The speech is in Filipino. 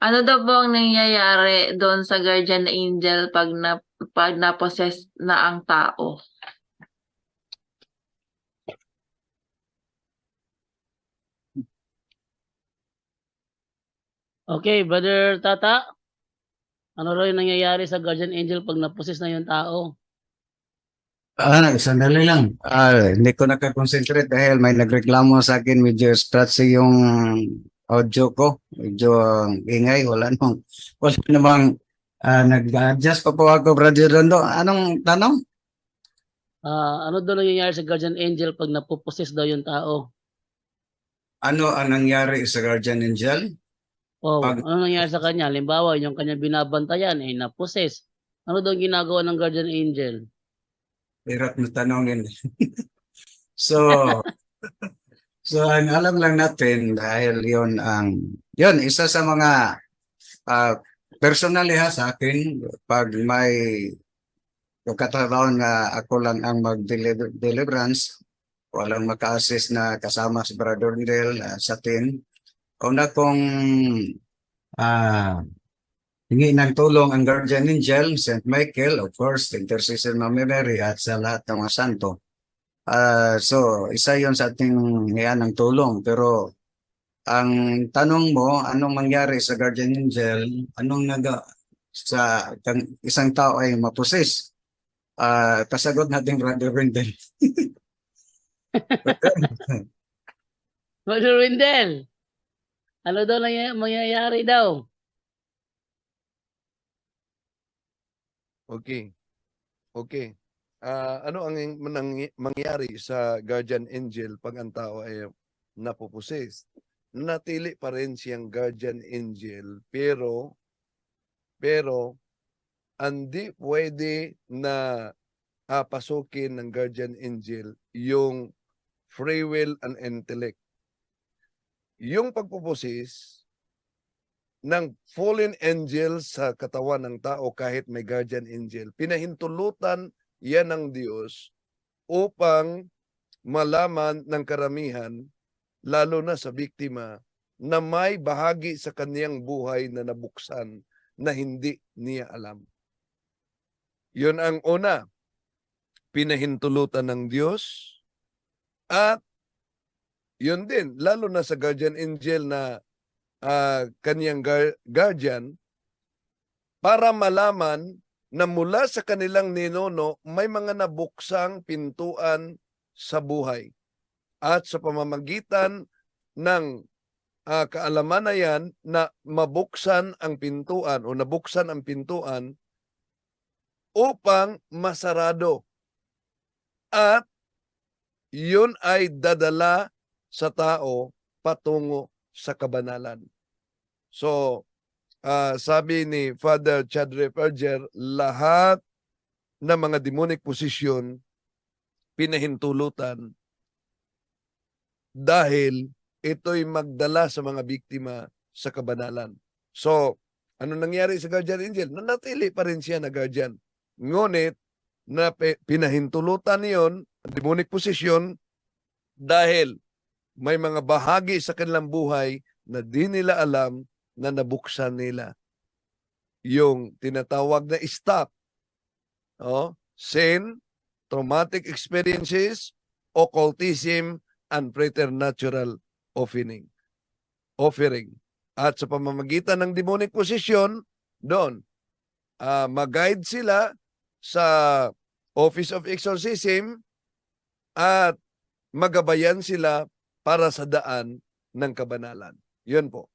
Ano daw po ang nangyayari doon sa guardian angel pag na-possess na ang tao? Okay, Brother Tata, ano raw yung nangyayari sa guardian angel pag napusis na yung tao? Sandali lang. Hindi ko nakakonsentrate dahil may nagreklamo sa akin, medyo scratchy yung audio ko. Medyo ingay, wala namang nag-adjust pa po ako, Brother Rondo. Anong tanong? Ano daw nangyayari sa guardian angel pag napupusis daw yung tao? Ano ang nangyari sa guardian angel? Oh, Pag ano nangyayari sa kanya? Halimbawa, yung kanya binabantayan ay napusis. Ano daw ang ginagawa ng guardian angel? hirap na tanongin. So, so ang alam lang natin dahil yun, isa sa mga uh, personally ha sa akin, pag may pagkataon nga ako lang ang mag-deliverance, walang maka-assist na kasama si Brother Del sa team. Una kong ah, hingi ng tulong ang Guardian Angel, St. Michael, of course, Intercession Mami Mary at sa lahat ng mga santo. So, isa yon sa ating hiyan ng tulong. Pero ang tanong mo, anong mangyari sa Guardian Angel, sa isang tao ay mapusis? Kasagot natin, Brother Wendell. Brother Wendell, ano daw mangyayari daw? Okay. Okay. Ano ang mangyari sa guardian angel pag ang tao ay napupusis? Natili pa rin siyang guardian angel pero hindi pwede na pasukin ng guardian angel yung free will and intellect. Yung pagpupusis ng fallen angel sa katawan ng tao kahit may guardian angel, pinahintulutan yan ng Diyos upang malaman ng karamihan, lalo na sa biktima, na may bahagi sa kaniyang buhay na nabuksan na hindi niya alam. Yun ang una, pinahintulutan ng Diyos, at yun din, lalo na sa guardian angel na kaniyang guardian, para malaman na mula sa kanilang ninuno may mga nabuksang pintuan sa buhay. At sa pamamagitan ng kaalaman na yan na mabuksan ang pintuan o nabuksan ang pintuan upang masarado. At yun ay dadala sa tao patungo sa kabanalan. So, sabi ni Father Chadre Perger, lahat ng mga demonic posisyon pinahintulutan dahil ito'y magdala sa mga biktima sa kabanalan. So, ano nangyari sa guardian angel? Nanatili pa rin siya na guardian. Ngunit, pinahintulutan niyon ang demonic posisyon dahil may mga bahagi sa kanilang buhay na di nila alam na nabuksan nila. Yung tinatawag na stop, sin, traumatic experiences, occultism, and preternatural offering. At sa pamamagitan ng demonic possession, doon, mag-guide sila sa Office of Exorcism at magabayan sila para sa daan ng kabanalan. Yun po.